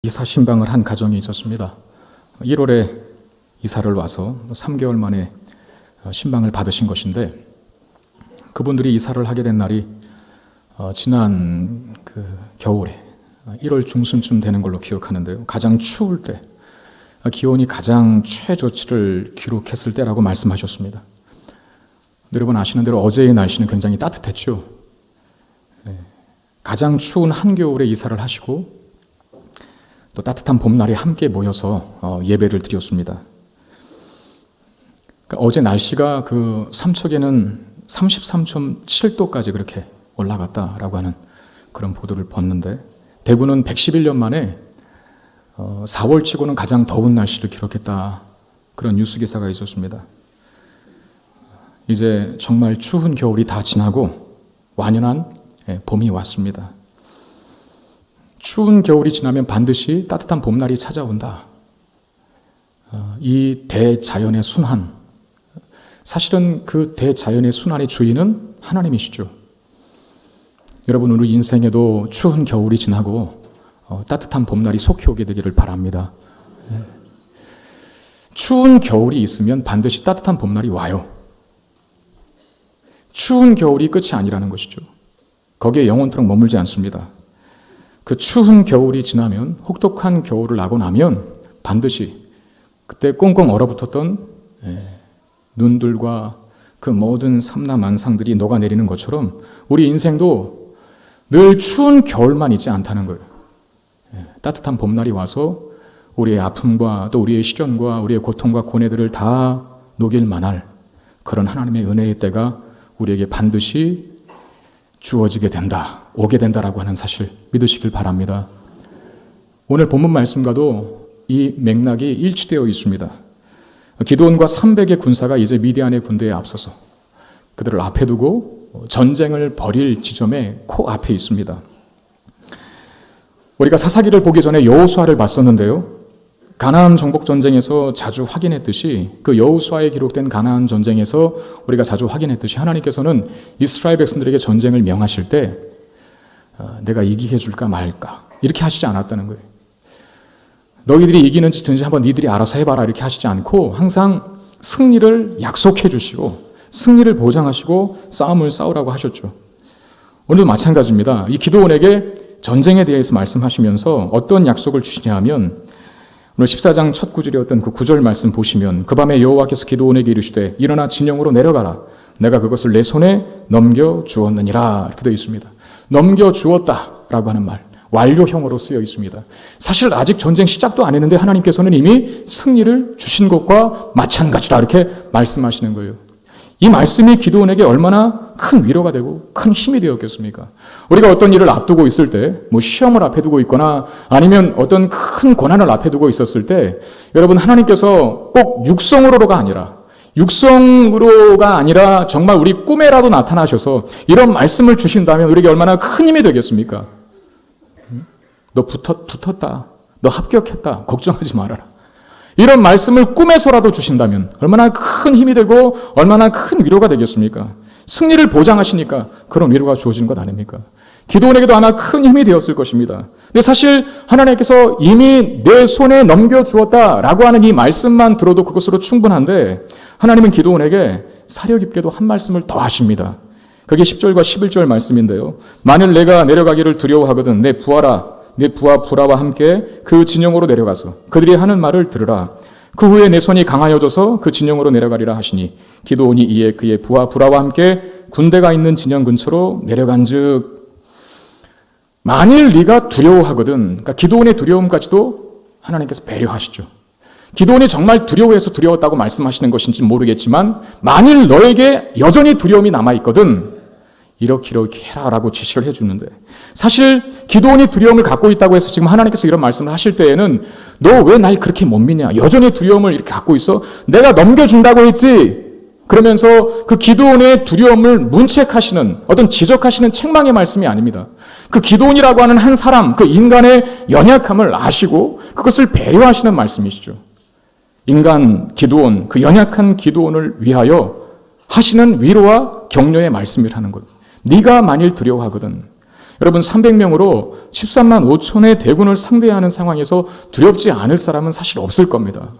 이사 신방을 한 가정이 있었습니다. 1월에 이사를 와서 3개월 만에 신방을 받으신 것인데, 그분들이 이사를 하게 된 날이 지난 겨울에 1월 중순쯤 되는 걸로 기억하는데요. 가장 추울 때, 기온이 가장 최저치를 기록했을 때라고 말씀하셨습니다. 여러분 아시는 대로 어제의 날씨는 굉장히 따뜻했죠. 가장 추운 한겨울에 이사를 하시고 또 따뜻한 봄날에 함께 모여서 예배를 드렸습니다. 그러니까 어제 날씨가 그 삼척에는 33.7도까지 그렇게 올라갔다라고 하는 그런 보도를 봤는데, 대구는 111년 만에 4월치고는 가장 더운 날씨를 기록했다, 그런 뉴스 기사가 있었습니다. 이제 정말 추운 겨울이 다 지나고 완연한 봄이 왔습니다. 추운 겨울이 지나면 반드시 따뜻한 봄날이 찾아온다. 이 대자연의 순환, 사실은 그 대자연의 순환의 주인은 하나님이시죠. 여러분, 우리 인생에도 추운 겨울이 지나고 따뜻한 봄날이 속히 오게 되기를 바랍니다. 추운 겨울이 있으면 반드시 따뜻한 봄날이 와요. 추운 겨울이 끝이 아니라는 것이죠. 거기에 영원토록 머물지 않습니다. 그 추운 겨울이 지나면, 혹독한 겨울을 나고 나면 반드시 그때 꽁꽁 얼어붙었던 눈들과 그 모든 삼라만상들이 녹아내리는 것처럼 우리 인생도 늘 추운 겨울만 있지 않다는 거예요. 따뜻한 봄날이 와서 우리의 아픔과 또 우리의 시련과 우리의 고통과 고뇌들을 다 녹일 만할 그런 하나님의 은혜의 때가 우리에게 반드시 주어지게 된다, 오게 된다라고 하는 사실 믿으시길 바랍니다. 오늘 본문 말씀과도 이 맥락이 일치되어 있습니다. 기드온과 300의 군사가 이제 미디안의 군대에 앞서서 그들을 앞에 두고 전쟁을 벌일 지점에 코앞에 있습니다. 우리가 사사기를 보기 전에 여호수아를 봤었는데요. 가나안 정복 전쟁에서 자주 확인했듯이, 그 여호수아에 기록된 가나안 전쟁에서 우리가 자주 확인했듯이 하나님께서는 이스라엘 백성들에게 전쟁을 명하실 때 내가 이기게 해줄까 말까 이렇게 하시지 않았다는 거예요. 너희들이 이기는지 든지 한번 니들이 알아서 해봐라 이렇게 하시지 않고 항상 승리를 약속해 주시고 승리를 보장하시고 싸움을 싸우라고 하셨죠. 오늘도 마찬가지입니다. 이 기드온에게 전쟁에 대해서 말씀하시면서 어떤 약속을 주시냐 하면, 오늘 14장 첫 구절이었던 그 9절 말씀 보시면, 그 밤에 여호와께서 기드온에게 이르시되 일어나 진영으로 내려가라. 내가 그것을 내 손에 넘겨주었느니라. 이렇게 되어 있습니다. 넘겨주었다라고 하는 말, 완료형으로 쓰여 있습니다. 사실 아직 전쟁 시작도 안 했는데 하나님께서는 이미 승리를 주신 것과 마찬가지라 이렇게 말씀하시는 거예요. 이 말씀이 기드온에게 얼마나 큰 위로가 되고 큰 힘이 되었겠습니까? 우리가 어떤 일을 앞두고 있을 때, 시험을 앞에 두고 있거나 아니면 어떤 큰 고난을 앞에 두고 있었을 때, 여러분, 하나님께서 꼭 육성으로가 아니라 정말 우리 꿈에라도 나타나셔서 이런 말씀을 주신다면 우리에게 얼마나 큰 힘이 되겠습니까? 너 붙었다. 너 합격했다. 걱정하지 말아라. 이런 말씀을 꿈에서라도 주신다면 얼마나 큰 힘이 되고 얼마나 큰 위로가 되겠습니까? 승리를 보장하시니까 그런 위로가 주어지는 것 아닙니까? 기드온에게도 아마 큰 힘이 되었을 것입니다. 근데 사실 하나님께서 이미 내 손에 넘겨주었다라고 하는 이 말씀만 들어도 그것으로 충분한데, 하나님은 기드온에게 사려 깊게도 한 말씀을 더 하십니다. 그게 10절과 11절 말씀인데요. 만일 내가 내려가기를 두려워하거든 내 부하 부라와 함께 그 진영으로 내려가서 그들이 하는 말을 들으라. 그 후에 내 손이 강하여져서 그 진영으로 내려가리라 하시니, 기드온이 이에 그의 부하 부라와 함께 군대가 있는 진영 근처로 내려간즉, 만일 네가 두려워하거든, 그러니까 기드온의 두려움까지도 하나님께서 배려하시죠. 기드온이 정말 두려워해서 두려웠다고 말씀하시는 것인지 모르겠지만, 만일 너에게 여전히 두려움이 남아있거든 이렇게 해라라고 지시를 해주는데, 사실 기드온이 두려움을 갖고 있다고 해서 지금 하나님께서 이런 말씀을 하실 때에는 너 왜 날 그렇게 못 믿냐, 여전히 두려움을 이렇게 갖고 있어, 내가 넘겨준다고 했지, 그러면서 그 기드온의 두려움을 문책하시는, 어떤 지적하시는 책망의 말씀이 아닙니다. 그 기드온이라고 하는 한 사람, 그 인간의 연약함을 아시고 그것을 배려하시는 말씀이시죠. 인간 기드온, 그 연약한 기드온을 위하여 하시는 위로와 격려의 말씀이라는 것. 네가 만일 두려워하거든, 여러분 300명으로 13만 5천의 대군을 상대하는 상황에서 두렵지 않을 사람은 사실 없을 겁니다.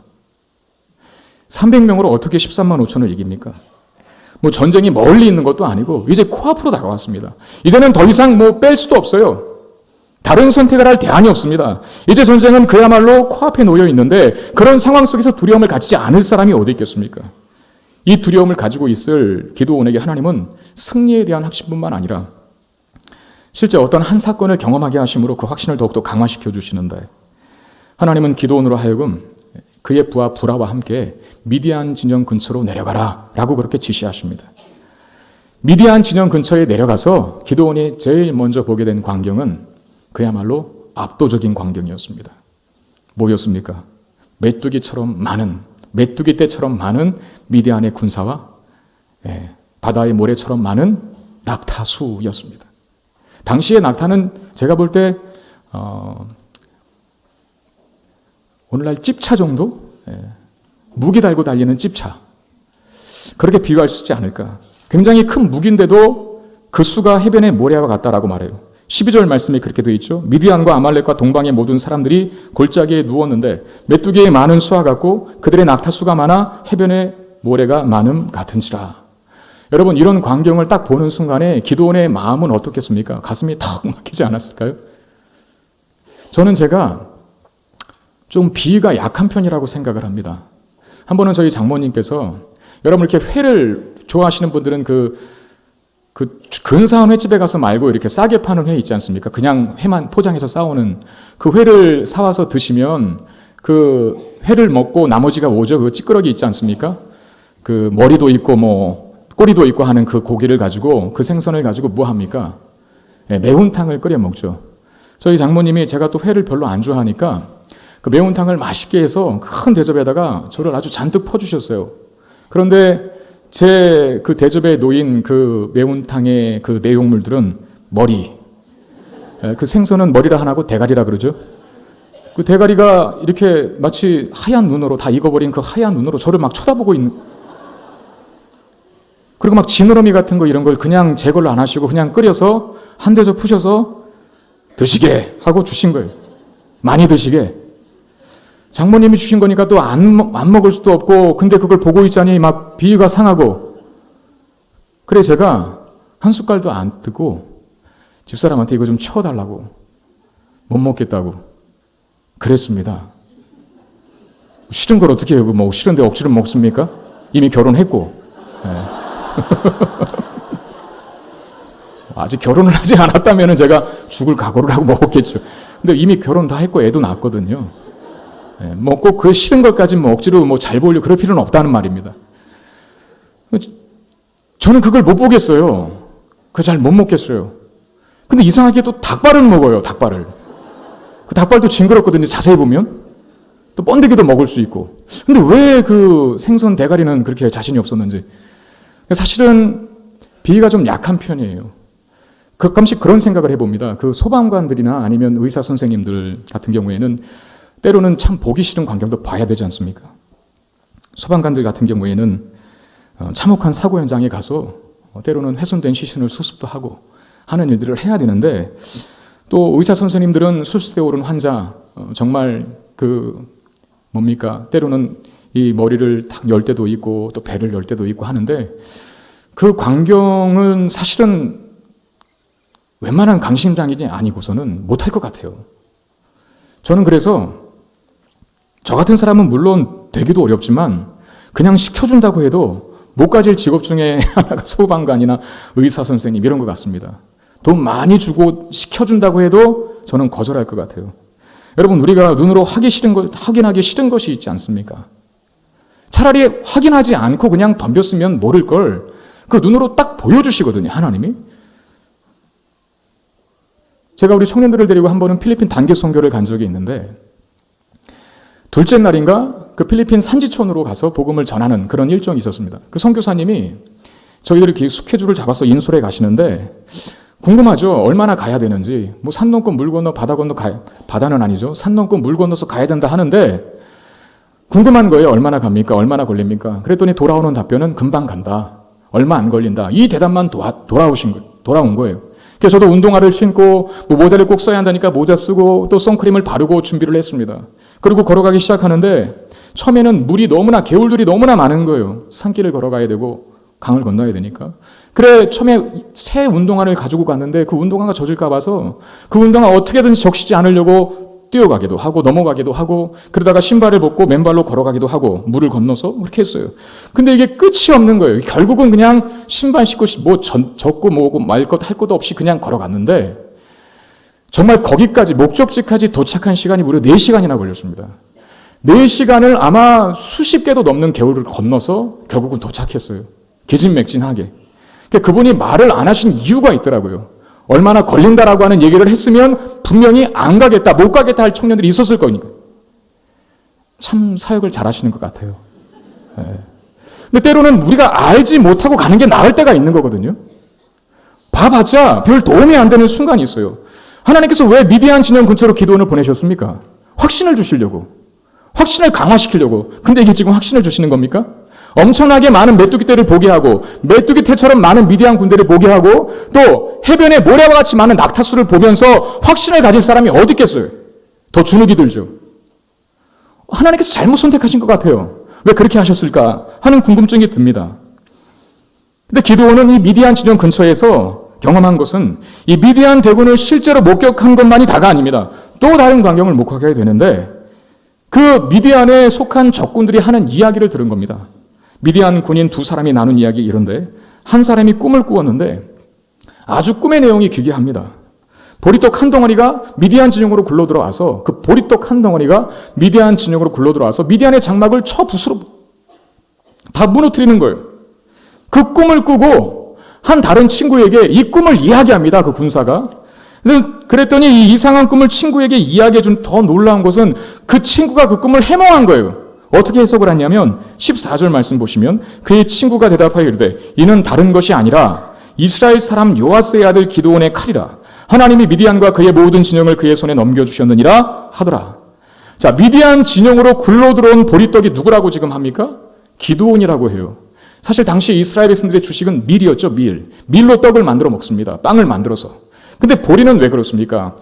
300명으로 어떻게 13만 5천을 이깁니까? 뭐 전쟁이 멀리 있는 것도 아니고 이제 코앞으로 다가왔습니다. 이제는 더 이상 뭐 뺄 수도 없어요. 다른 선택을 할 대안이 없습니다. 이제 전쟁은 그야말로 코앞에 놓여 있는데 그런 상황 속에서 두려움을 가지지 않을 사람이 어디 있겠습니까? 이 두려움을 가지고 있을 기드온에게 하나님은 승리에 대한 확신뿐만 아니라 실제 어떤 한 사건을 경험하게 하심으로 그 확신을 더욱더 강화시켜 주시는데 하나님은 기드온으로 하여금 그의 부하 부라와 함께 미디안 진영 근처로 내려가라 라고 그렇게 지시하십니다. 미디안 진영 근처에 내려가서 기드온이 제일 먼저 보게 된 광경은 그야말로 압도적인 광경이었습니다. 뭐였습니까? 메뚜기 때처럼 많은 미디안의 군사와 바다의 모래처럼 많은 낙타수였습니다. 당시의 낙타는 제가 볼 때 오늘날 찝차 정도? 무기 달고 달리는 찝차. 그렇게 비유할 수 있지 않을까. 굉장히 큰 무기인데도 그 수가 해변의 모래와 같다라고 말해요. 12절 말씀에 그렇게 되어 있죠. 미디안과 아말렉과 동방의 모든 사람들이 골짜기에 누웠는데 메뚜기의 많은 수와 같고 그들의 낙타수가 많아 해변의 모래가 많음 같은지라. 여러분 이런 광경을 딱 보는 순간에 기드온의 마음은 어떻겠습니까? 가슴이 턱 막히지 않았을까요? 저는 제가 좀 비위가 약한 편이라고 생각을 합니다. 한 번은 저희 장모님께서 여러분 이렇게 회를 좋아하시는 분들은 그 근사한 횟집에 가서 말고 이렇게 싸게 파는 회 있지 않습니까? 그냥 회만 포장해서 싸오는 그 회를 사와서 드시면 그 회를 먹고 나머지가 오죠. 그 찌끄러기 있지 않습니까? 그 머리도 있고 뭐 꼬리도 있고 하는 그 고기를 가지고 그 생선을 가지고 뭐 합니까? 매운탕을 끓여 먹죠. 저희 장모님이 제가 또 회를 별로 안 좋아하니까 그 매운탕을 맛있게 해서 큰 대접에다가 저를 아주 잔뜩 퍼주셨어요. 그런데 제 그 대접에 놓인 그 매운탕의 그 내용물들은 머리. 그 생선은 머리라 하나고 대가리라 그러죠. 그 대가리가 이렇게 마치 하얀 눈으로 다 익어버린 그 하얀 눈으로 저를 막 쳐다보고 있는. 그리고 막 지느러미 같은 거 이런 걸 그냥 제거를 안 하시고 그냥 끓여서 한 대접 푸셔서 드시게 하고 주신 거예요. 많이 드시게. 장모님이 주신 거니까 또 안 먹을 수도 없고 근데 그걸 보고 있자니 막 비위가 상하고 그래 제가 한 숟갈도 안 뜨고 집사람한테 이거 좀 치워달라고 못 먹겠다고 그랬습니다. 싫은 걸 어떻게 해요? 뭐 싫은데 억지로 먹습니까? 이미 결혼했고 아직 결혼을 하지 않았다면 제가 죽을 각오를 하고 먹었겠죠. 근데 이미 결혼 다 했고 애도 낳았거든요. 뭐 꼭 그 싫은 것까지 뭐 억지로 뭐 잘 보려고 그럴 필요는 없다는 말입니다. 저는 그걸 못 보겠어요. 그거 잘 못 먹겠어요. 근데 이상하게 또 닭발은 먹어요, 닭발을. 그 닭발도 징그럽거든요, 자세히 보면. 또 번데기도 먹을 수 있고. 근데 왜 그 생선 대가리는 그렇게 자신이 없었는지. 사실은 비위가 좀 약한 편이에요. 가끔씩 그런 생각을 해봅니다. 그 소방관들이나 아니면 의사 선생님들 같은 경우에는 때로는 참 보기 싫은 광경도 봐야 되지 않습니까? 소방관들 같은 경우에는 참혹한 사고 현장에 가서 때로는 훼손된 시신을 수습도 하고 하는 일들을 해야 되는데 또 의사 선생님들은 수술대에 오른 환자 정말 때로는 이 머리를 탁 열 때도 있고 또 배를 열 때도 있고 하는데 그 광경은 사실은 웬만한 강심장이 아니고서는 못할 것 같아요. 저는 그래서 저 같은 사람은 물론 되기도 어렵지만 그냥 시켜준다고 해도 못 가질 직업 중에 하나가 소방관이나 의사 선생님 이런 것 같습니다. 돈 많이 주고 시켜준다고 해도 저는 거절할 것 같아요. 여러분 우리가 눈으로 확인하기 싫은 것이 있지 않습니까? 차라리 확인하지 않고 그냥 덤볐으면 모를 걸 그 눈으로 딱 보여주시거든요, 하나님이. 제가 우리 청년들을 데리고 한 번은 필리핀 단기 선교를 간 적이 있는데 둘째 날인가 그 필리핀 산지촌으로 가서 복음을 전하는 그런 일정이 있었습니다. 그 선교사님이 저희들이 이렇게 스케줄을 잡아서 인솔에 가시는데 궁금하죠. 얼마나 가야 되는지. 뭐 산 넘고 물 건너 바다 건너 바다는 아니죠. 산 넘고 물 건너서 가야 된다 하는데 궁금한 거예요. 얼마나 갑니까? 얼마나 걸립니까? 그랬더니 돌아오는 답변은 금방 간다. 얼마 안 걸린다. 이 대답만 돌아온 거예요. 그래서 저도 운동화를 신고 모자를 꼭 써야 한다니까 모자 쓰고 또 선크림을 바르고 준비를 했습니다. 그리고 걸어가기 시작하는데 처음에는 물이 너무나 개울들이 너무나 많은 거예요. 산길을 걸어가야 되고 강을 건너야 되니까. 그래 처음에 새 운동화를 가지고 갔는데 그 운동화가 젖을까 봐서 그 운동화 어떻게든지 적시지 않으려고 뛰어가기도 하고 넘어가기도 하고 그러다가 신발을 벗고 맨발로 걸어가기도 하고 물을 건너서 그렇게 했어요. 근데 이게 끝이 없는 거예요. 결국은 그냥 신발 신고 젖고 뭐고 말 것 할 것도 없이 그냥 걸어갔는데 정말 거기까지 목적지까지 도착한 시간이 무려 4시간이나 걸렸습니다. 4시간을 아마 수십 개도 넘는 개울을 건너서 결국은 도착했어요. 기진맥진하게. 그분이 말을 안 하신 이유가 있더라고요. 얼마나 걸린다라고 하는 얘기를 했으면 분명히 안 가겠다, 못 가겠다 할 청년들이 있었을 거니까. 참 사역을 잘하시는 것 같아요. 네. 근데 때로는 우리가 알지 못하고 가는 게 나을 때가 있는 거거든요. 봐봤자 별 도움이 안 되는 순간이 있어요. 하나님께서 왜 미디안 진영 근처로 기도원을 보내셨습니까? 확신을 주시려고. 확신을 강화시키려고. 근데 이게 지금 확신을 주시는 겁니까? 엄청나게 많은 메뚜기 떼를 보게 하고 메뚜기 떼처럼 많은 미디안 군대를 보게 하고 또 해변에 모래와 같이 많은 낙타수를 보면서 확신을 가질 사람이 어디 있겠어요? 더 주눅이 들죠. 하나님께서 잘못 선택하신 것 같아요. 왜 그렇게 하셨을까 하는 궁금증이 듭니다. 근데 기드온은 이 미디안 진영 근처에서 경험한 것은 이 미디안 대군을 실제로 목격한 것만이 다가 아닙니다. 또 다른 광경을 목격하게 되는데 그 미디안에 속한 적군들이 하는 이야기를 들은 겁니다. 미디안 군인 2사람이 나눈 이야기 이런데 한 사람이 꿈을 꾸었는데 아주 꿈의 내용이 기괴합니다. 보리떡 한 덩어리가 미디안 진영으로 굴러들어와서 그 보리떡 한 덩어리가 미디안 진영으로 굴러들어와서 미디안의 장막을 부수러 다 무너뜨리는 거예요. 그 꿈을 꾸고 한 다른 친구에게 이 꿈을 이야기합니다. 그 군사가. 그랬더니 이 이상한 꿈을 친구에게 이야기해준 더 놀라운 것은 그 친구가 그 꿈을 해몽한 거예요. 어떻게 해석을 하냐면 14절 말씀 보시면 그의 친구가 대답하여 이르되 이는 다른 것이 아니라 이스라엘 사람 요아스의 아들 기드온의 칼이라 하나님이 미디안과 그의 모든 진영을 그의 손에 넘겨주셨느니라 하더라. 자, 미디안 진영으로 굴러들어온 보리떡이 누구라고 지금 합니까? 기드온이라고 해요. 사실 당시 이스라엘 백성들의 주식은 밀이었죠. 밀로 떡을 만들어 먹습니다. 빵을 만들어서. 근데 보리는 왜 그렇습니까?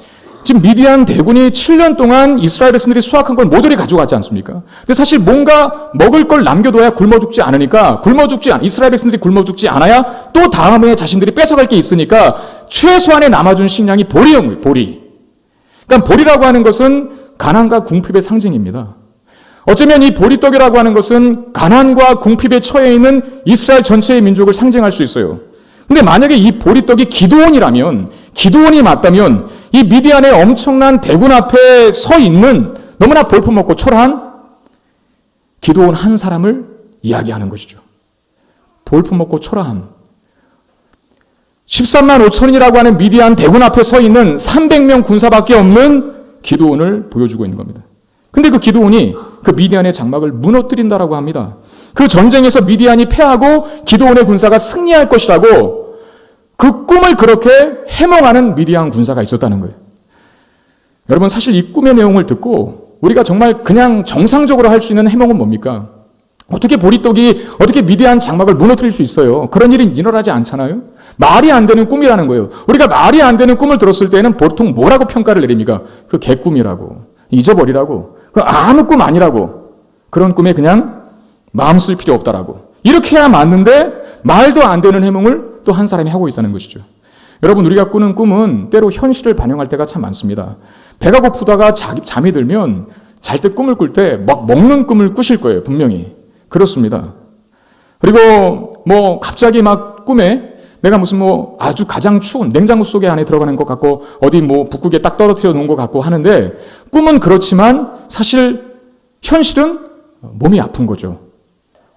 지금 미디안 대군이 7년 동안 이스라엘 백성들이 수확한 걸 모조리 가져갔지 않습니까? 근데 사실 뭔가 먹을 걸 남겨둬야 굶어 죽지 않으니까 이스라엘 백성들이 굶어 죽지 않아야 또 다음에 자신들이 뺏어갈 게 있으니까 최소한의 남아준 식량이 보리예요. 보리. 그러니까 보리라고 하는 것은 가난과 궁핍의 상징입니다. 어쩌면 이 보리떡이라고 하는 것은 가난과 궁핍에 처해 있는 이스라엘 전체의 민족을 상징할 수 있어요. 근데 만약에 이 보리떡이 기드온이 맞다면 이 미디안의 엄청난 대군 앞에 서 있는 너무나 볼품없고 초라한 기드온 한 사람을 이야기하는 것이죠. 볼품없고 초라한 13만 5천이라고 하는 미디안 대군 앞에 서 있는 300명 군사밖에 없는 기드온을 보여주고 있는 겁니다. 근데 그 기드온이 그 미디안의 장막을 무너뜨린다라고 합니다. 그 전쟁에서 미디안이 패하고 기드온의 군사가 승리할 것이라고 그 꿈을 그렇게 해몽하는 미디안 군사가 있었다는 거예요. 여러분 사실 이 꿈의 내용을 듣고 우리가 정말 그냥 정상적으로 할 수 있는 해몽은 뭡니까? 어떻게 미디안 장막을 무너뜨릴 수 있어요? 그런 일이 일어나지 않잖아요? 말이 안 되는 꿈이라는 거예요. 우리가 말이 안 되는 꿈을 들었을 때는 보통 뭐라고 평가를 내립니까? 그 개꿈이라고, 잊어버리라고, 그 아무 꿈 아니라고, 그런 꿈에 그냥 마음 쓸 필요 없다라고. 이렇게 해야 맞는데 말도 안 되는 해몽을 또 한 사람이 하고 있다는 것이죠. 여러분 우리가 꾸는 꿈은 때로 현실을 반영할 때가 참 많습니다. 배가 고프다가 잠이 들면 잘 때 꿈을 꿀 때 막 먹는 꿈을 꾸실 거예요. 분명히. 그렇습니다. 그리고 갑자기 막 꿈에 내가 무슨 아주 가장 추운 냉장고 속에 안에 들어가는 것 같고 어디 북극에 딱 떨어뜨려 놓은 것 같고 하는데 꿈은 그렇지만 사실 현실은 몸이 아픈 거죠.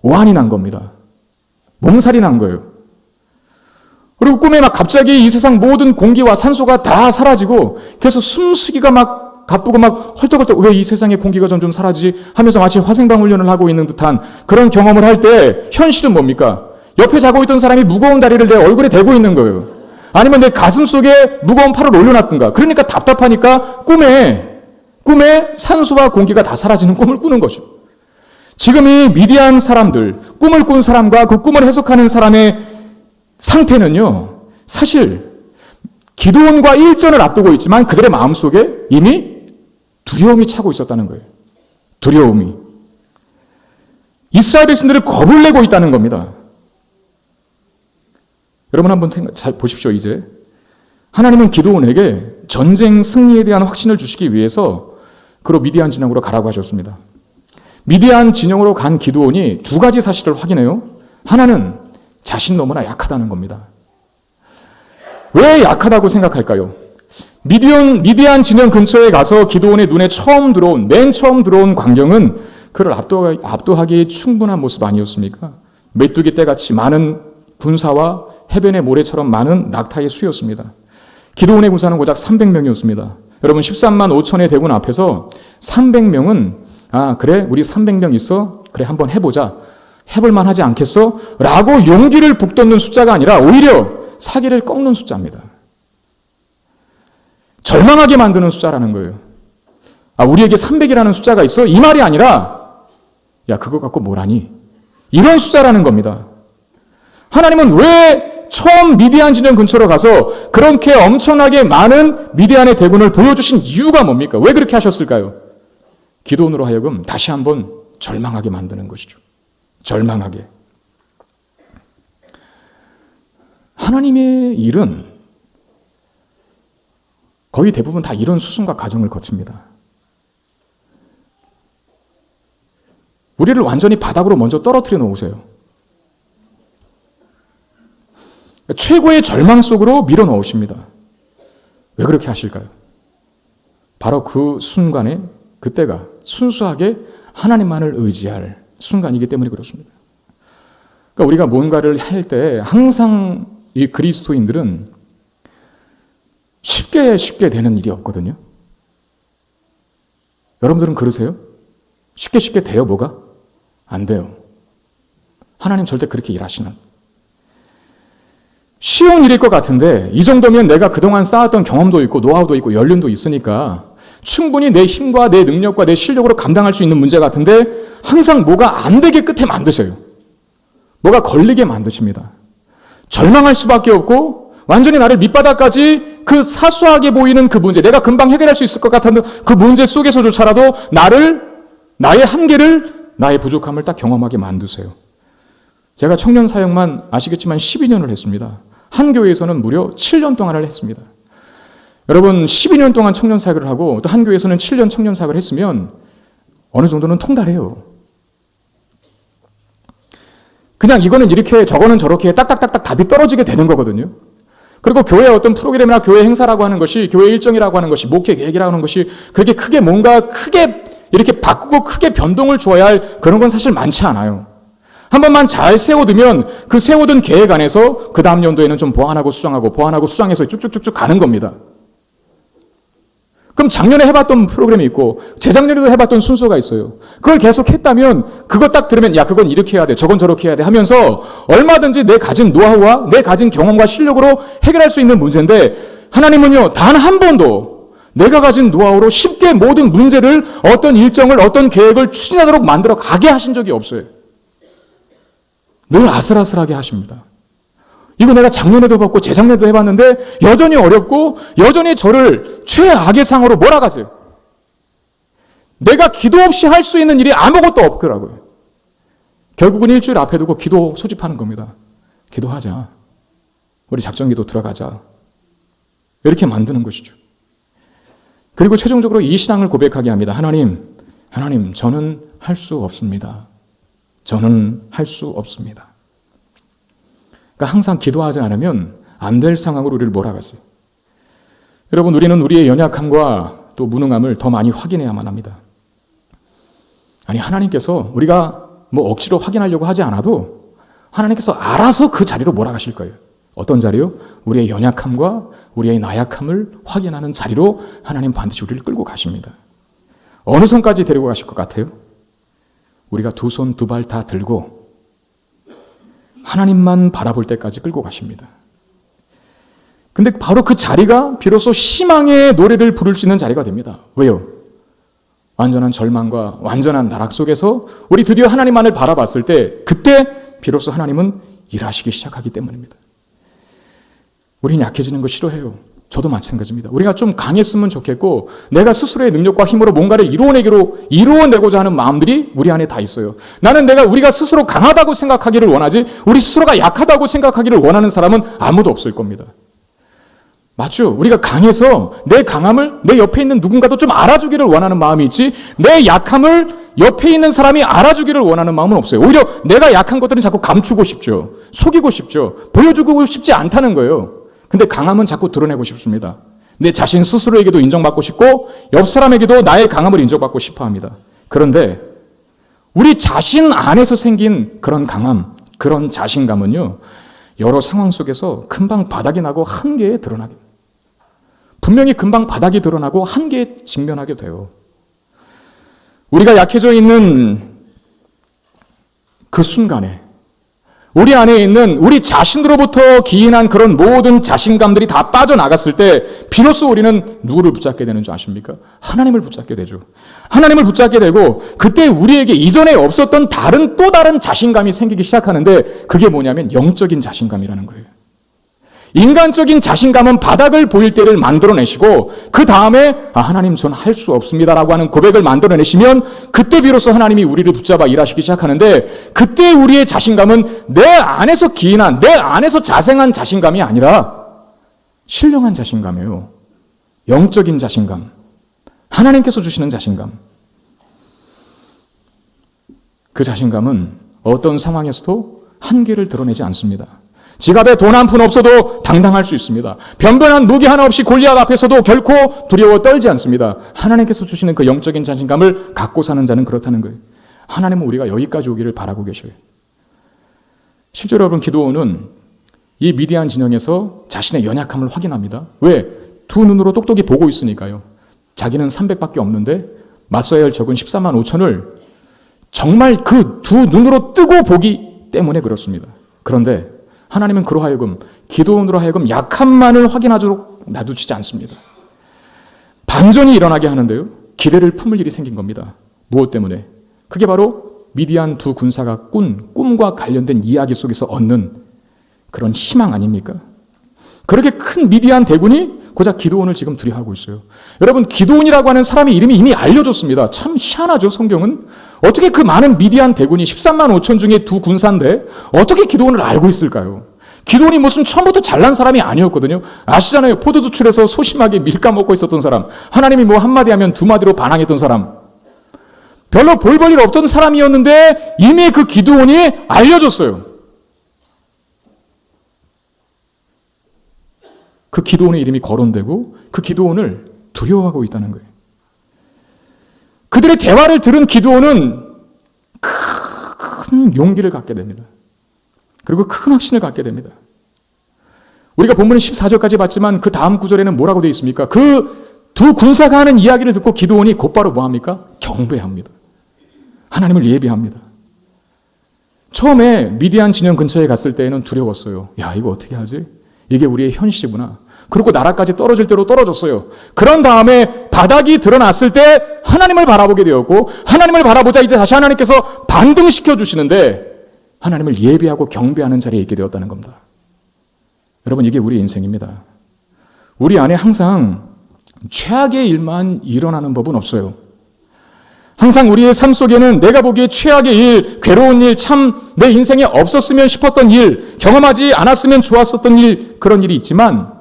오한이 난 겁니다. 몸살이 난 거예요. 그리고 꿈에 막 갑자기 이 세상 모든 공기와 산소가 다 사라지고 그래서 숨쉬기가 막 가쁘고 막 헐떡헐떡 왜 이 세상의 공기가 점점 사라지지 하면서 마치 화생방 훈련을 하고 있는 듯한 그런 경험을 할 때 현실은 뭡니까? 옆에 자고 있던 사람이 무거운 다리를 내 얼굴에 대고 있는 거예요. 아니면 내 가슴 속에 무거운 팔을 올려놨든가. 그러니까 답답하니까 꿈에 산소와 공기가 다 사라지는 꿈을 꾸는 거죠. 지금 이 미디안 사람들, 꿈을 꾼 사람과 그 꿈을 해석하는 사람의 상태는요, 사실 기드온과 일전을 앞두고 있지만 그들의 마음속에 이미 두려움이 차고 있었다는 거예요. 두려움이. 이스라엘 백성들을 겁을 내고 있다는 겁니다. 여러분 한번 잘 보십시오. 이제 하나님은 기드온에게 전쟁 승리에 대한 확신을 주시기 위해서 그로 미디안 진영으로 가라고 하셨습니다. 미디안 진영으로 간 기드온이 두 가지 사실을 확인해요. 하나는 자신 너무나 약하다는 겁니다. 왜 약하다고 생각할까요? 미디안 진영 근처에 가서 기드온의 눈에 맨 처음 들어온 광경은 그를 압도하기에 충분한 모습 아니었습니까? 메뚜기 떼같이 많은 군사와 해변의 모래처럼 많은 낙타의 수였습니다. 기드온의 군사는 고작 300명이었습니다. 여러분 13만 5천의 대군 앞에서 300명은 그래 우리 300명 있어? 그래 한번 해보자. 해볼만 하지 않겠어? 라고 용기를 북돋는 숫자가 아니라 오히려 사기를 꺾는 숫자입니다. 절망하게 만드는 숫자라는 거예요. 우리에게 300이라는 숫자가 있어? 이 말이 아니라 야 그거 갖고 뭘 하니? 이런 숫자라는 겁니다. 하나님은 왜 처음 미디안 진영 근처로 가서 그렇게 엄청나게 많은 미디안의 대군을 보여주신 이유가 뭡니까? 왜 그렇게 하셨을까요? 기드온으로 하여금 다시 한번 절망하게 만드는 것이죠. 절망하게. 하나님의 일은 거의 대부분 다 이런 수순과 과정을 거칩니다. 우리를 완전히 바닥으로 먼저 떨어뜨려 놓으세요. 최고의 절망 속으로 밀어 넣으십니다. 왜 그렇게 하실까요? 바로 그 순간에 그때가 순수하게 하나님만을 의지할 순간이기 때문에 그렇습니다. 그러니까 우리가 뭔가를 할 때 항상 이 그리스도인들은 쉽게 되는 일이 없거든요. 여러분들은 그러세요? 쉽게 돼요, 뭐가? 안 돼요. 하나님 절대 그렇게 일하시는. 쉬운 일일 것 같은데 이 정도면 내가 그동안 쌓았던 경험도 있고 노하우도 있고 연륜도 있으니까 충분히 내 힘과 내 능력과 내 실력으로 감당할 수 있는 문제 같은데 항상 뭐가 안 되게 끝에 만드세요. 뭐가 걸리게 만드십니다. 절망할 수밖에 없고 완전히 나를 밑바닥까지 그 사소하게 보이는 그 문제, 내가 금방 해결할 수 있을 것 같은 그 문제 속에서조차라도 나의 한계를, 나의 부족함을 딱 경험하게 만드세요. 제가 청년 사역만 아시겠지만 12년을 했습니다. 한 교회에서는 무려 7년 동안을 했습니다. 여러분 12년 동안 청년 사역을 하고 또 한 교회에서는 7년 청년 사역을 했으면 어느 정도는 통달해요. 그냥 이거는 이렇게 저거는 저렇게 딱딱딱딱 답이 떨어지게 되는 거거든요. 그리고 교회 어떤 프로그램이나 교회 행사라고 하는 것이, 교회 일정이라고 하는 것이, 목회 계획이라고 하는 것이 그렇게 크게 뭔가 크게 이렇게 바꾸고 크게 변동을 줘야 할 그런 건 사실 많지 않아요. 한 번만 잘 세워두면 그 세워둔 계획 안에서 그 다음 연도에는 좀 보완하고 수정해서 쭉쭉쭉쭉 가는 겁니다. 그럼 작년에 해봤던 프로그램이 있고 재작년에도 해봤던 순서가 있어요. 그걸 계속 했다면 그거 딱 들으면 야 그건 이렇게 해야 돼, 저건 저렇게 해야 돼 하면서 얼마든지 내 가진 노하우와 내 가진 경험과 실력으로 해결할 수 있는 문제인데 하나님은요 단 한 번도 내가 가진 노하우로 쉽게 모든 문제를 어떤 일정을 어떤 계획을 추진하도록 만들어 가게 하신 적이 없어요. 늘 아슬아슬하게 하십니다. 이거 내가 작년에도 해봤고 재작년에도 해봤는데 여전히 어렵고 여전히 저를 최악의 상으로 몰아가세요. 내가 기도 없이 할 수 있는 일이 아무것도 없더라고요. 결국은 일주일 앞에 두고 기도 소집하는 겁니다. 기도하자. 우리 작전기도 들어가자. 이렇게 만드는 것이죠. 그리고 최종적으로 이 신앙을 고백하게 합니다. 하나님, 저는 할 수 없습니다. 저는 할 수 없습니다. 그러니까 항상 기도하지 않으면 안 될 상황으로 우리를 몰아가세요. 여러분, 우리는 우리의 연약함과 또 무능함을 더 많이 확인해야만 합니다. 아니, 하나님께서 우리가 뭐 억지로 확인하려고 하지 않아도 하나님께서 알아서 그 자리로 몰아가실 거예요. 어떤 자리요? 우리의 연약함과 우리의 나약함을 확인하는 자리로 하나님 반드시 우리를 끌고 가십니다. 어느 선까지 데리고 가실 것 같아요? 우리가 두 손 두 발 다 들고 하나님만 바라볼 때까지 끌고 가십니다. 근데 바로 그 자리가 비로소 희망의 노래를 부를 수 있는 자리가 됩니다. 왜요? 완전한 절망과 완전한 나락 속에서 우리 드디어 하나님만을 바라봤을 때 그때 비로소 하나님은 일하시기 시작하기 때문입니다. 우리는 약해지는 거 싫어해요. 저도 마찬가지입니다. 우리가 좀 강했으면 좋겠고 내가 스스로의 능력과 힘으로 뭔가를 이루어내고자 하는 마음들이 우리 안에 다 있어요. 나는 우리가 스스로 강하다고 생각하기를 원하지 우리 스스로가 약하다고 생각하기를 원하는 사람은 아무도 없을 겁니다. 맞죠? 우리가 강해서 내 강함을 내 옆에 있는 누군가도 좀 알아주기를 원하는 마음이 있지 내 약함을 옆에 있는 사람이 알아주기를 원하는 마음은 없어요. 오히려 내가 약한 것들은 자꾸 감추고 싶죠. 속이고 싶죠. 보여주고 싶지 않다는 거예요. 근데 강함은 자꾸 드러내고 싶습니다. 내 자신 스스로에게도 인정받고 싶고 옆 사람에게도 나의 강함을 인정받고 싶어 합니다. 그런데 우리 자신 안에서 생긴 그런 강함, 그런 자신감은요. 여러 상황 속에서 금방 바닥이 나고 한계에 드러나게 돼요. 분명히 금방 바닥이 드러나고 한계에 직면하게 돼요. 우리가 약해져 있는 그 순간에 우리 안에 있는 우리 자신으로부터 기인한 그런 모든 자신감들이 다 빠져나갔을 때 비로소 우리는 누구를 붙잡게 되는 줄 아십니까? 하나님을 붙잡게 되죠. 하나님을 붙잡게 되고 그때 우리에게 이전에 없었던 또 다른 자신감이 생기기 시작하는데 그게 뭐냐면 영적인 자신감이라는 거예요. 인간적인 자신감은 바닥을 보일 때를 만들어내시고 그 다음에 하나님 전 할 수 없습니다라고 하는 고백을 만들어내시면 그때 비로소 하나님이 우리를 붙잡아 일하시기 시작하는데 그때 우리의 자신감은 내 안에서 기인한 내 안에서 자생한 자신감이 아니라 신령한 자신감이에요. 영적인 자신감. 하나님께서 주시는 자신감. 그 자신감은 어떤 상황에서도 한계를 드러내지 않습니다. 지갑에 돈 한 푼 없어도 당당할 수 있습니다. 변변한 무기 하나 없이 골리앗 앞에서도 결코 두려워 떨지 않습니다. 하나님께서 주시는 그 영적인 자신감을 갖고 사는 자는 그렇다는 거예요. 하나님은 우리가 여기까지 오기를 바라고 계셔요. 실제로 여러분 기드온은 이 미디안 진영에서 자신의 연약함을 확인합니다. 왜? 두 눈으로 똑똑히 보고 있으니까요. 자기는 300밖에 없는데 맞서야 할 적은 14만 5천을 정말 그 두 눈으로 뜨고 보기 때문에 그렇습니다. 그런데 하나님은 그로 하여금 기드온으로 하여금 약함만을 확인하도록 놔두시지 않습니다. 반전이 일어나게 하는데요. 기대를 품을 일이 생긴 겁니다. 무엇 때문에? 그게 바로 미디안 두 군사가 꿈과 관련된 이야기 속에서 얻는 그런 희망 아닙니까? 그렇게 큰 미디안 대군이 고작 기드온을 지금 두려워하고 있어요. 여러분 기드온이라고 하는 사람의 이름이 이미 알려졌습니다. 참 희한하죠. 성경은. 어떻게 그 많은 미디안 대군이 13만 5천 중에 두 군사인데 어떻게 기드온을 알고 있을까요? 기드온이 무슨 처음부터 잘난 사람이 아니었거든요. 아시잖아요. 포도주출해서 소심하게 밀가 먹고 있었던 사람. 하나님이 뭐 한마디 하면 두 마디로 반항했던 사람. 별로 볼 볼 일 없던 사람이었는데 이미 그 기드온이 알려졌어요. 그 기드온의 이름이 거론되고 그 기드온을 두려워하고 있다는 거예요. 그들의 대화를 들은 기드온은 큰 용기를 갖게 됩니다. 그리고 큰 확신을 갖게 됩니다. 우리가 본문의 14절까지 봤지만 그 다음 구절에는 뭐라고 되어 있습니까? 그 두 군사가 하는 이야기를 듣고 기드온이 곧바로 뭐합니까? 경배합니다. 하나님을 예배합니다. 처음에 미디안 진영 근처에 갔을 때에는 두려웠어요. 야, 이거 어떻게 하지? 이게 우리의 현실이구나. 그리고 나라까지 떨어질 대로 떨어졌어요. 그런 다음에 바닥이 드러났을 때 하나님을 바라보게 되었고 하나님을 바라보자 이제 다시 하나님께서 반등시켜 주시는데 하나님을 예배하고 경배하는 자리에 있게 되었다는 겁니다. 여러분 이게 우리 인생입니다. 우리 안에 항상 최악의 일만 일어나는 법은 없어요. 항상 우리의 삶 속에는 내가 보기에 최악의 일, 괴로운 일, 참 내 인생에 없었으면 싶었던 일, 경험하지 않았으면 좋았었던 일, 그런 일이 있지만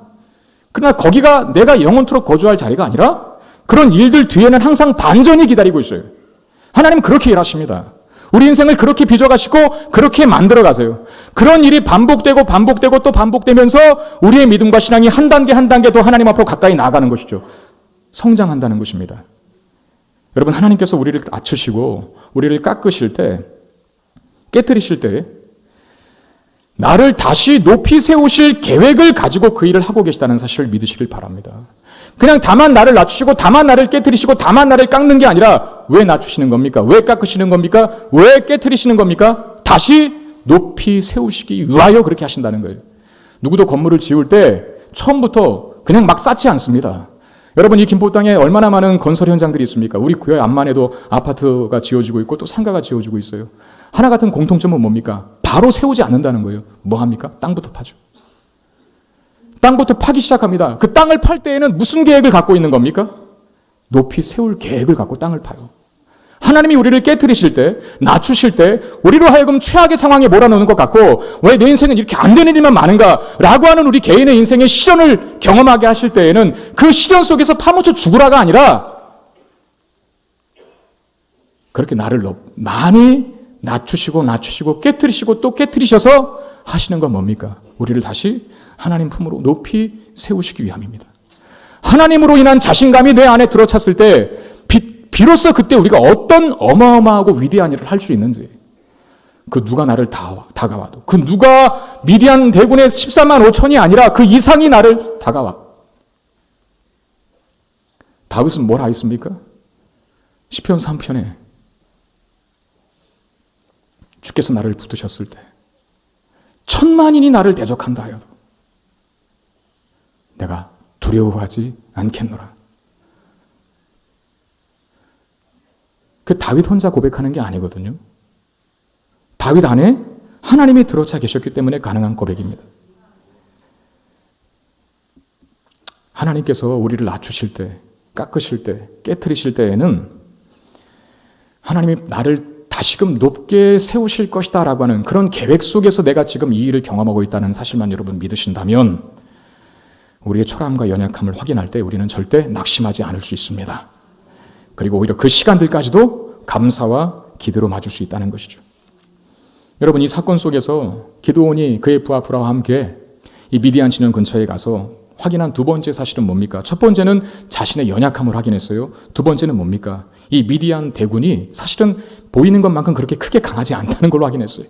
그러나 거기가 내가 영원토록 거주할 자리가 아니라 그런 일들 뒤에는 항상 반전이 기다리고 있어요. 하나님은 그렇게 일하십니다. 우리 인생을 그렇게 빚어가시고 그렇게 만들어 가세요. 그런 일이 반복되고 또 반복되면서 우리의 믿음과 신앙이 한 단계 더 하나님 앞으로 가까이 나아가는 것이죠. 성장한다는 것입니다. 여러분 하나님께서 우리를 낮추시고 우리를 깎으실 때 깨트리실 때 나를 다시 높이 세우실 계획을 가지고 그 일을 하고 계시다는 사실을 믿으시길 바랍니다. 그냥 다만 나를 낮추시고 다만 나를 깨트리시고 다만 나를 깎는 게 아니라 왜 낮추시는 겁니까? 왜 깎으시는 겁니까? 왜 깨트리시는 겁니까? 다시 높이 세우시기 위하여 그렇게 하신다는 거예요. 누구도 건물을 지을 때 처음부터 그냥 막 쌓지 않습니다. 여러분 이 김포 땅에 얼마나 많은 건설 현장들이 있습니까? 우리 교회 앞만 해도 아파트가 지어지고 있고 또 상가가 지어지고 있어요. 하나 같은 공통점은 뭡니까? 바로 세우지 않는다는 거예요. 뭐 합니까? 땅부터 파죠. 땅부터 파기 시작합니다. 그 땅을 팔 때에는 무슨 계획을 갖고 있는 겁니까? 높이 세울 계획을 갖고 땅을 파요. 하나님이 우리를 깨트리실 때, 낮추실 때, 우리로 하여금 최악의 상황에 몰아넣는 것 같고, 왜 내 인생은 이렇게 안 되는 일만 많은가? 라고 하는 우리 개인의 인생의 시련을 경험하게 하실 때에는 그 시련 속에서 파묻혀 죽으라가 아니라, 그렇게 나를 많이 낮추시고 깨트리시고 또 깨트리셔서 하시는 건 뭡니까? 우리를 다시 하나님 품으로 높이 세우시기 위함입니다. 하나님으로 인한 자신감이 내 안에 들어찼을 때 비로소 그때 우리가 어떤 어마어마하고 위대한 일을 할 수 있는지, 그 누가 나를 다가와도, 그 누가 미디안 대군의 14만 5천이 아니라 그 이상이 나를 다가와. 다윗은 뭘 하였습니까? 시편 3편에 주께서 나를 붙드셨을 때 10,000만인이 나를 대적한다 하여도 내가 두려워하지 않겠노라. 그 다윗 혼자 고백하는 게 아니거든요. 다윗 안에 하나님이 들어차 계셨기 때문에 가능한 고백입니다. 하나님께서 우리를 낮추실 때, 깎으실 때, 깨트리실 때에는 하나님이 나를 다시금 높게 세우실 것이다 라고 하는 그런 계획 속에서 내가 지금 이 일을 경험하고 있다는 사실만 여러분 믿으신다면 우리의 초라함과 연약함을 확인할 때 우리는 절대 낙심하지 않을 수 있습니다. 그리고 오히려 그 시간들까지도 감사와 기도로 맞을 수 있다는 것이죠. 여러분, 이 사건 속에서 기드온이 그의 부하 불하와 함께 이 미디안 진영 근처에 가서 확인한 두 번째 사실은 뭡니까? 첫 번째는 자신의 연약함을 확인했어요. 두 번째는 뭡니까? 이 미디안 대군이 사실은 보이는 것만큼 그렇게 크게 강하지 않다는 걸로 확인했어요.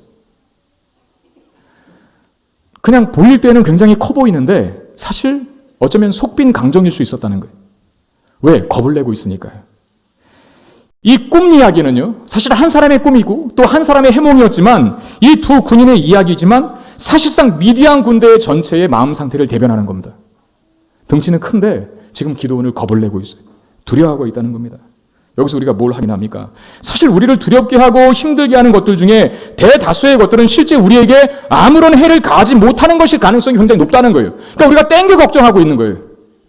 그냥 보일 때는 굉장히 커 보이는데 사실 어쩌면 속빈 강정일 수 있었다는 거예요. 왜? 겁을 내고 있으니까요. 이 꿈 이야기는요, 사실 한 사람의 꿈이고 또 한 사람의 해몽이었지만 이 두 군인의 이야기지만 사실상 미디안 군대 전체의 마음 상태를 대변하는 겁니다. 덩치는 큰데 지금 기드온을 겁을 내고 있어요. 두려워하고 있다는 겁니다. 여기서 우리가 뭘 확인합니까? 사실 우리를 두렵게 하고 힘들게 하는 것들 중에 대다수의 것들은 실제 우리에게 아무런 해를 가하지 못하는 것일 가능성이 굉장히 높다는 거예요. 그러니까 우리가 땡겨 걱정하고 있는 거예요.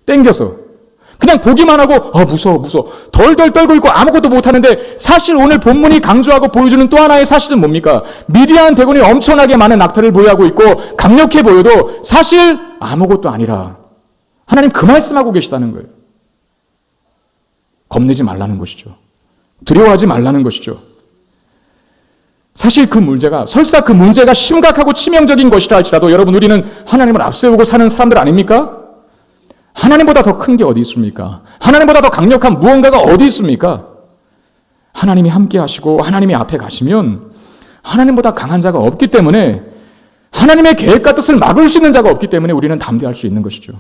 땡겨서. 그냥 보기만 하고 무서워 덜덜 떨고 있고 아무것도 못하는데 사실 오늘 본문이 강조하고 보여주는 또 하나의 사실은 뭡니까? 미디안 대군이 엄청나게 많은 낙타를 보유하고 있고 강력해 보여도 사실 아무것도 아니라 하나님 그 말씀하고 계시다는 거예요. 겁내지 말라는 것이죠. 두려워하지 말라는 것이죠. 사실 그 문제가 설사 그 문제가 심각하고 치명적인 것이라 할지라도 여러분 우리는 하나님을 앞세우고 사는 사람들 아닙니까? 하나님보다 더 큰 게 어디 있습니까? 하나님보다 더 강력한 무언가가 어디 있습니까? 하나님이 함께 하시고 하나님이 앞에 가시면 하나님보다 강한 자가 없기 때문에 하나님의 계획과 뜻을 막을 수 있는 자가 없기 때문에 우리는 담대할 수 있는 것이죠.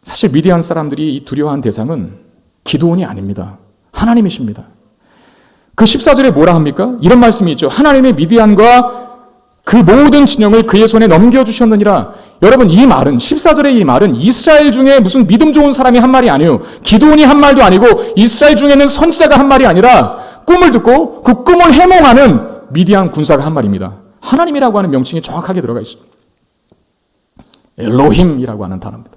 사실 미디안 사람들이 이 두려워한 대상은 기드온이 아닙니다. 하나님이십니다. 그 14절에 뭐라 합니까? 이런 말씀이 있죠. 하나님의 미디안과 그 모든 진영을 그의 손에 넘겨주셨느니라. 여러분 이 말은 14절의 이 말은 이스라엘 중에 무슨 믿음 좋은 사람이 한 말이 아니에요. 기드온이 한 말도 아니고 이스라엘 중에는 선지자가 한 말이 아니라 꿈을 듣고 그 꿈을 해몽하는 미디안 군사가 한 말입니다. 하나님이라고 하는 명칭이 정확하게 들어가 있습니다. 엘로힘이라고 하는 단어입니다.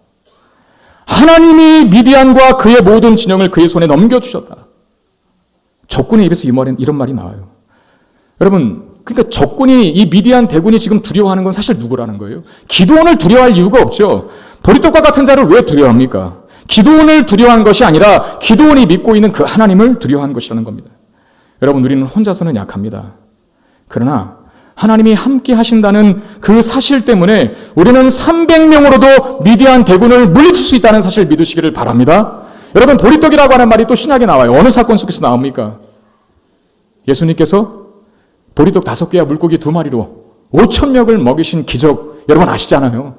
하나님이 미디안과 그의 모든 진영을 그의 손에 넘겨주셨다. 적군의 입에서 이런 말이 나와요. 여러분 그러니까 적군이 이 미디안 대군이 지금 두려워하는 건 사실 누구라는 거예요? 기드온을 두려워할 이유가 없죠. 보리떡과 같은 자를 왜 두려워합니까? 기드온을 두려워한 것이 아니라 기드온이 믿고 있는 그 하나님을 두려워한 것이라는 겁니다. 여러분 우리는 혼자서는 약합니다. 그러나 하나님이 함께 하신다는 그 사실 때문에 우리는 300명으로도 미디안 대군을 물리칠 수 있다는 사실을 믿으시기를 바랍니다. 여러분 보리떡이라고 하는 말이 또 신약에 나와요. 어느 사건 속에서 나옵니까? 예수님께서 보리떡 5개와 물고기 2마리로 5,000명을 먹이신 기적 여러분 아시잖아요.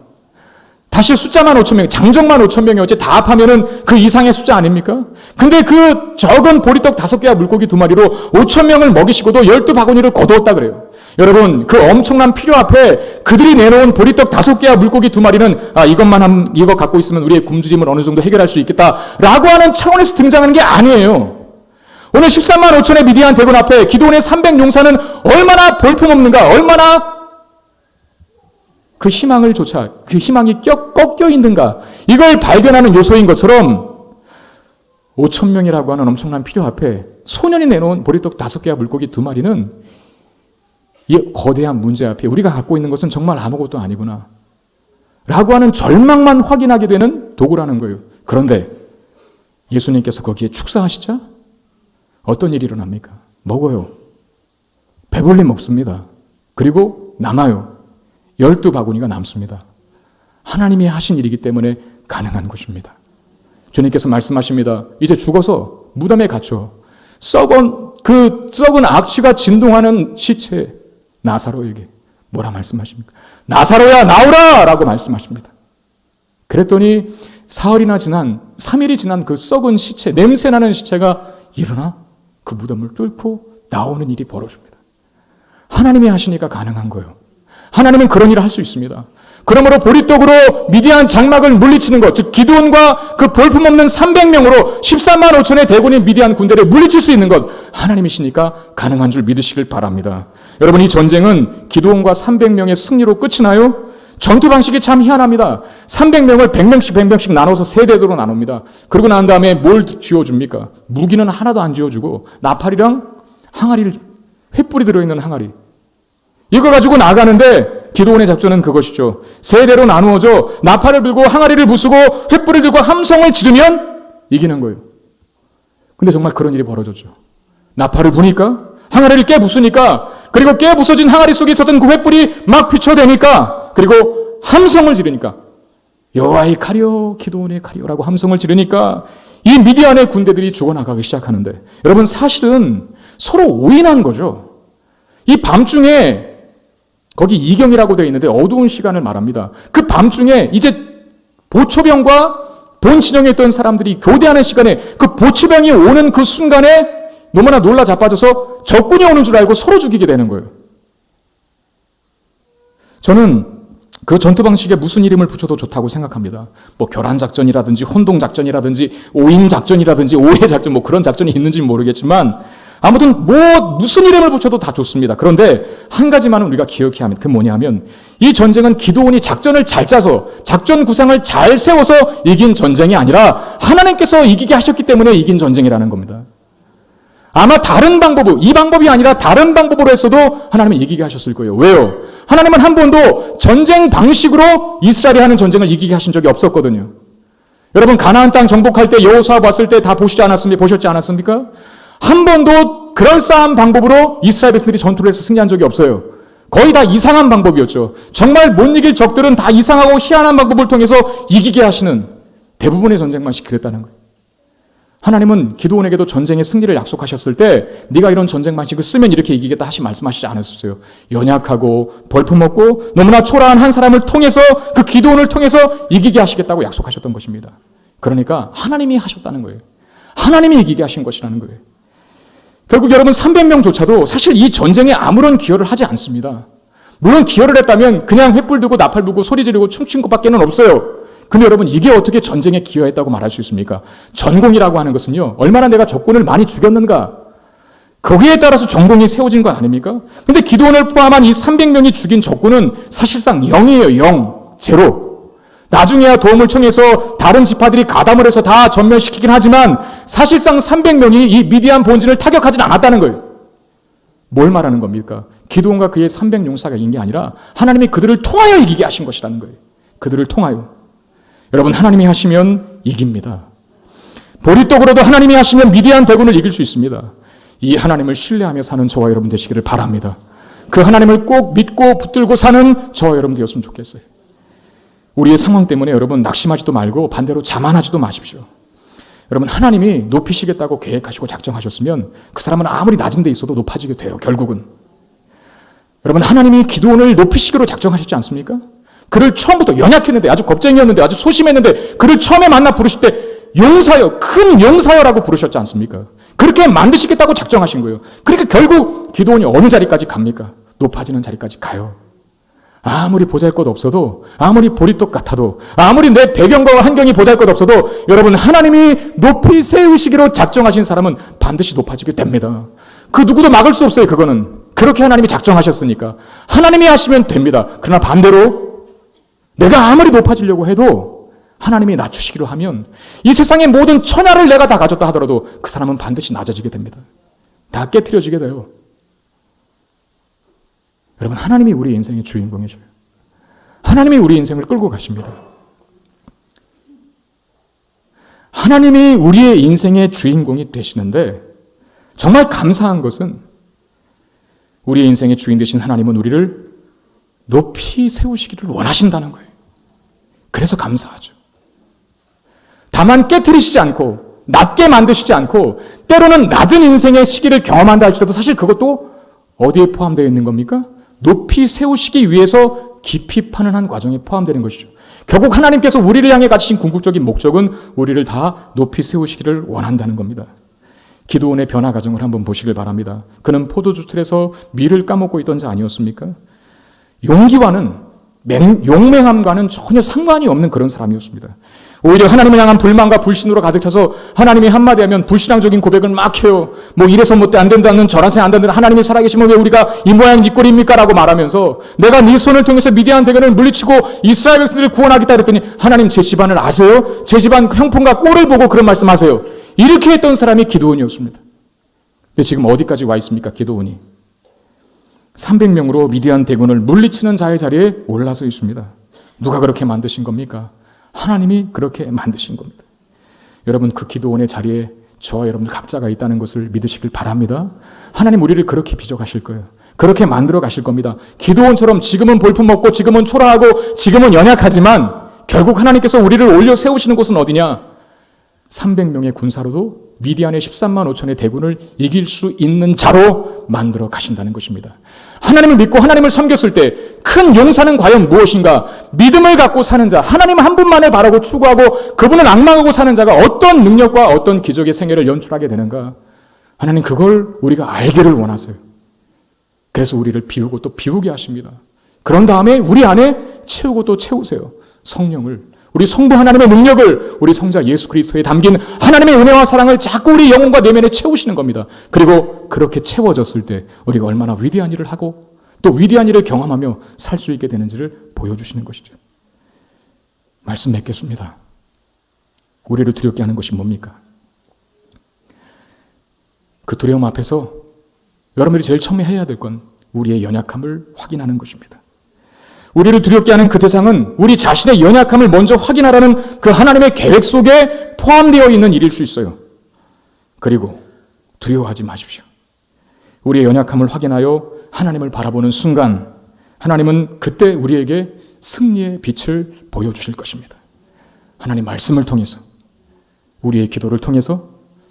다시 숫자만 5,000명, 장정만 5,000명이 어째 다 합하면은 그 이상의 숫자 아닙니까? 근데 그 적은 보리떡 5개와 물고기 2마리로 5,000명을 먹이시고도 12바구니를 거두었다 그래요. 여러분 그 엄청난 필요 앞에 그들이 내놓은 보리떡 5개와 물고기 2마리는 이거 갖고 있으면 우리의 굶주림을 어느 정도 해결할 수 있겠다라고 하는 차원에서 등장하는 게 아니에요. 오늘 13만 5천의 미디안 대군 앞에 기드온의 300용사는 얼마나 볼품없는가, 얼마나 그 희망을조차, 그 희망이 꺾여 있는가, 이걸 발견하는 요소인 것처럼 5,000명이라고 하는 엄청난 필요 앞에 소년이 내놓은 보리떡 5개와 물고기 2마리는 이 거대한 문제 앞에 우리가 갖고 있는 것은 정말 아무것도 아니구나 라고 하는 절망만 확인하게 되는 도구라는 거예요. 그런데 예수님께서 거기에 축사하시자 어떤 일이 일어납니까? 먹어요. 배불리 먹습니다. 그리고 남아요. 12바구니가 남습니다. 하나님이 하신 일이기 때문에 가능한 것입니다. 주님께서 말씀하십니다. 이제 죽어서 무덤에 갇혀 썩은 악취가 진동하는 시체 나사로에게 뭐라 말씀하십니까? 나사로야 나오라! 라고 말씀하십니다. 그랬더니 사흘이나 지난 3일이 지난 그 썩은 시체, 냄새나는 시체가 일어나 그 무덤을 뚫고 나오는 일이 벌어집니다. 하나님이 하시니까 가능한 거예요. 하나님은 그런 일을 할 수 있습니다. 그러므로 보리떡으로 미디안 장막을 물리치는 것, 즉 기드온과 그 볼품없는 300명으로 13만 5천의 대군인 미디안 군대를 물리칠 수 있는 것, 하나님이시니까 가능한 줄 믿으시길 바랍니다. 여러분, 이 전쟁은 기드온과 300명의 승리로 끝이 나요? 전투 방식이 참 희한합니다. 300명을 100명씩 나눠서 세대로 나눕니다. 그러고 난 다음에 뭘 쥐어줍니까? 무기는 하나도 안 쥐어주고 나팔이랑 항아리를, 횃불이 들어있는 항아리, 이거 가지고 나가는데 기드온의 작전은 그것이죠. 세대로 나누어져 나팔을 불고 항아리를 부수고 횃불을 들고 함성을 지르면 이기는 거예요. 근데 정말 그런 일이 벌어졌죠. 나팔을 부니까, 항아리를 깨부수니까, 그리고 깨부서진 항아리 속에 있었던 그 횃불이 막 비춰대니까, 그리고 함성을 지르니까, 여호와의 칼이요 기드온의 칼이요라고 함성을 지르니까 이 미디안의 군대들이 죽어나가기 시작하는데, 여러분 사실은 서로 오인한 거죠. 이 밤중에, 거기 이경이라고 되어 있는데 어두운 시간을 말합니다. 그 밤중에 이제 보초병과 본 진영에 있던 사람들이 교대하는 시간에 그 보초병이 오는 그 순간에 너무나 놀라 자빠져서 적군이 오는 줄 알고 서로 죽이게 되는 거예요. 저는 그 전투 방식에 무슨 이름을 붙여도 좋다고 생각합니다. 뭐 교란작전이라든지 혼동작전이라든지 오인작전이라든지 오해작전, 뭐 그런 작전이 있는지는 모르겠지만 아무튼 무슨 이름을 붙여도 다 좋습니다. 그런데 한 가지만은 우리가 기억해야 합니다. 그게 뭐냐면 이 전쟁은 기드온이 작전을 잘 짜서 작전 구상을 잘 세워서 이긴 전쟁이 아니라 하나님께서 이기게 하셨기 때문에 이긴 전쟁이라는 겁니다. 아마 다른 방법으로, 이 방법이 아니라 다른 방법으로 했어도 하나님은 이기게 하셨을 거예요. 왜요? 하나님은 한 번도 전쟁 방식으로 이스라엘이 하는 전쟁을 이기게 하신 적이 없었거든요. 여러분 가나안 땅 정복할 때 여호수아 봤을 때 다 보셨지 않았습니까? 한 번도 그럴싸한 방법으로 이스라엘 백성들이 전투를 해서 승리한 적이 없어요. 거의 다 이상한 방법이었죠. 정말 못 이길 적들은 다 이상하고 희한한 방법을 통해서 이기게 하시는 대부분의 전쟁 방식이 그랬다는 거예요. 하나님은 기드온에게도 전쟁의 승리를 약속하셨을 때 네가 이런 전쟁 방식을 쓰면 이렇게 이기겠다 말씀하시지 않았었어요. 연약하고 벌품없고 너무나 초라한 한 사람을 통해서 그 기드온을 통해서 이기게 하시겠다고 약속하셨던 것입니다. 그러니까 하나님이 하셨다는 거예요. 하나님이 이기게 하신 것이라는 거예요. 결국 여러분 300명조차도 사실 이 전쟁에 아무런 기여를 하지 않습니다. 물론 기여를 했다면 그냥 횃불 들고 나팔 불고 소리 지르고 춤춘 것밖에는 없어요. 근데 여러분 이게 어떻게 전쟁에 기여했다고 말할 수 있습니까? 전공이라고 하는 것은요, 얼마나 내가 적군을 많이 죽였는가, 거기에 따라서 전공이 세워진 거 아닙니까? 근데 기드온을 포함한 이 300명이 죽인 적군은 사실상 0이에요. 0, 제로. 나중에야 도움을 청해서 다른 지파들이 가담을 해서 다 전멸시키긴 하지만 사실상 300명이 이 미디안 본진을 타격하진 않았다는 거예요. 뭘 말하는 겁니까? 기드온과 그의 300용사가 이긴 게 아니라 하나님이 그들을 통하여 이기게 하신 것이라는 거예요. 그들을 통하여. 여러분 하나님이 하시면 이깁니다. 보리떡으로도 하나님이 하시면 미디안 대군을 이길 수 있습니다. 이 하나님을 신뢰하며 사는 저와 여러분 되시기를 바랍니다. 그 하나님을 꼭 믿고 붙들고 사는 저와 여러분 되었으면 좋겠어요. 우리의 상황 때문에 여러분 낙심하지도 말고 반대로 자만하지도 마십시오. 여러분 하나님이 높이시겠다고 계획하시고 작정하셨으면 그 사람은 아무리 낮은 데 있어도 높아지게 돼요. 결국은. 여러분 하나님이 기드온을 높이시기로 작정하셨지 않습니까? 그를 처음부터 연약했는데 아주 겁쟁이였는데 아주 소심했는데 그를 처음에 만나 부르실 때 용사여, 큰 용사여라고 부르셨지 않습니까? 그렇게 만드시겠다고 작정하신 거예요. 그러니까 결국 기드온이 어느 자리까지 갑니까? 높아지는 자리까지 가요. 아무리 보잘것 없어도, 아무리 보리떡 같아도, 아무리 내 배경과 환경이 보잘것 없어도 여러분 하나님이 높이 세우시기로 작정하신 사람은 반드시 높아지게 됩니다. 그 누구도 막을 수 없어요. 그거는 그렇게 하나님이 작정하셨으니까 하나님이 하시면 됩니다. 그러나 반대로 내가 아무리 높아지려고 해도 하나님이 낮추시기로 하면 이 세상의 모든 천하를 내가 다 가졌다 하더라도 그 사람은 반드시 낮아지게 됩니다. 다 깨트려지게 돼요. 여러분, 하나님이 우리 인생의 주인공이셔요. 하나님이 우리 인생을 끌고 가십니다. 하나님이 우리의 인생의 주인공이 되시는데 정말 감사한 것은 우리의 인생의 주인 되신 하나님은 우리를 높이 세우시기를 원하신다는 거예요. 그래서 감사하죠. 다만 깨트리시지 않고 낮게 만드시지 않고 때로는 낮은 인생의 시기를 경험한다 할지라도 사실 그것도 어디에 포함되어 있는 겁니까? 높이 세우시기 위해서 깊이 파는 한 과정에 포함되는 것이죠. 결국 하나님께서 우리를 향해 가지신 궁극적인 목적은 우리를 다 높이 세우시기를 원한다는 겁니다. 기드온의 변화 과정을 한번 보시길 바랍니다. 그는 포도주 틀에서 밀을 까먹고 있던 자 아니었습니까? 용기와는 용맹함과는 전혀 상관이 없는 그런 사람이었습니다. 오히려 하나님을 향한 불만과 불신으로 가득 차서 하나님이 한마디 하면 불신앙적인 고백을 막 해요. 뭐 이래서 못돼 안 된다는 저라서 안 된다는 하나님이 살아계시면 왜 우리가 이 모양 이 꼴입니까? 라고 말하면서 내가 네 손을 통해서 미디안 대군을 물리치고 이스라엘 백성들을 구원하겠다 그랬더니 하나님 제 집안을 아세요? 제 집안 형편과 꼴을 보고 그런 말씀하세요. 이렇게 했던 사람이 기드온이었습니다. 근데 지금 어디까지 와 있습니까? 기드온이 300명으로 미디안 대군을 물리치는 자의 자리에 올라서 있습니다. 누가 그렇게 만드신 겁니까? 하나님이 그렇게 만드신 겁니다. 여러분, 그 기드온의 자리에 저와 여러분들 각자가 있다는 것을 믿으시길 바랍니다. 하나님 우리를 그렇게 빚어가실 거예요. 그렇게 만들어 가실 겁니다. 기드온처럼 지금은 볼품없고 지금은 초라하고 지금은 연약하지만 결국 하나님께서 우리를 올려 세우시는 곳은 어디냐? 300명의 군사로도 미디안의 13만 5천의 대군을 이길 수 있는 자로 만들어 가신다는 것입니다. 하나님을 믿고 하나님을 섬겼을 때 큰 용사는 과연 무엇인가? 믿음을 갖고 사는 자, 하나님 한 분만을 바라고 추구하고 그분을 앙망하고 사는 자가 어떤 능력과 어떤 기적의 생애를 연출하게 되는가? 하나님 그걸 우리가 알기를 원하세요. 그래서 우리를 비우고 또 비우게 하십니다. 그런 다음에 우리 안에 채우고 또 채우세요. 성령을, 우리 성부 하나님의 능력을 우리 성자 예수 그리스도에 담긴 하나님의 은혜와 사랑을 자꾸 우리 영혼과 내면에 채우시는 겁니다. 그리고 그렇게 채워졌을 때 우리가 얼마나 위대한 일을 하고 또 위대한 일을 경험하며 살 수 있게 되는지를 보여주시는 것이죠. 말씀 맺겠습니다. 우리를 두렵게 하는 것이 뭡니까? 그 두려움 앞에서 여러분들이 제일 처음에 해야 될 건 우리의 연약함을 확인하는 것입니다. 우리를 두렵게 하는 그 대상은 우리 자신의 연약함을 먼저 확인하라는 그 하나님의 계획 속에 포함되어 있는 일일 수 있어요. 그리고 두려워하지 마십시오. 우리의 연약함을 확인하여 하나님을 바라보는 순간 하나님은 그때 우리에게 승리의 빛을 보여주실 것입니다. 하나님 말씀을 통해서, 우리의 기도를 통해서,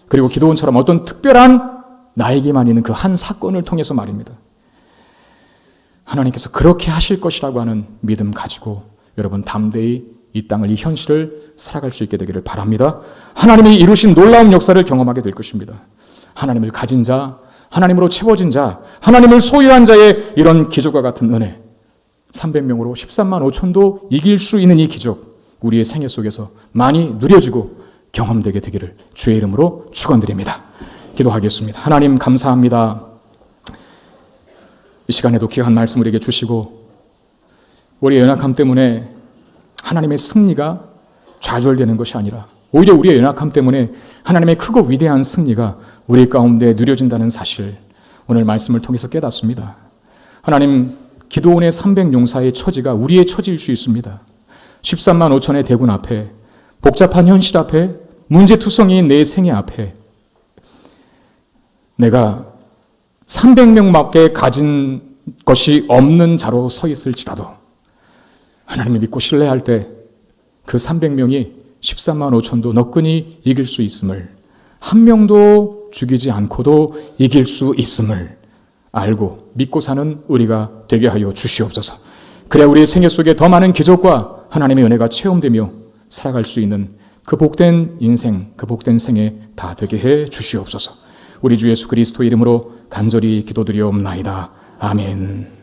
그리고 기도원처럼 어떤 특별한 나에게만 있는 그 한 사건을 통해서 말입니다. 하나님께서 그렇게 하실 것이라고 하는 믿음 가지고 여러분 담대히 이 땅을, 이 현실을 살아갈 수 있게 되기를 바랍니다. 하나님이 이루신 놀라운 역사를 경험하게 될 것입니다. 하나님을 가진 자, 하나님으로 채워진 자, 하나님을 소유한 자의 이런 기적과 같은 은혜, 300명으로 13만 5천도 이길 수 있는 이 기적, 우리의 생애 속에서 많이 누려지고 경험되게 되기를 주의 이름으로 축원드립니다. 기도하겠습니다. 하나님 감사합니다. 이 시간에도 귀한 말씀 우리에게 주시고 우리의 연약함 때문에 하나님의 승리가 좌절되는 것이 아니라 오히려 우리의 연약함 때문에 하나님의 크고 위대한 승리가 우리 가운데 누려진다는 사실, 오늘 말씀을 통해서 깨닫습니다. 하나님, 기드온의 300용사의 처지가 우리의 처지일 수 있습니다. 13만 5천의 대군 앞에, 복잡한 현실 앞에, 문제투성이인 내 생애 앞에 내가 300명밖에 가진 것이 없는 자로 서 있을지라도 하나님을 믿고 신뢰할 때 그 300명이 13만 5천도 너끈히 이길 수 있음을, 한 명도 죽이지 않고도 이길 수 있음을 알고 믿고 사는 우리가 되게 하여 주시옵소서. 그래야 우리의 생애 속에 더 많은 기적과 하나님의 은혜가 체험되며 살아갈 수 있는 그 복된 인생, 그 복된 생애 다 되게 해 주시옵소서. 우리 주 예수 그리스도 이름으로 간절히 기도드리옵나이다. 아멘.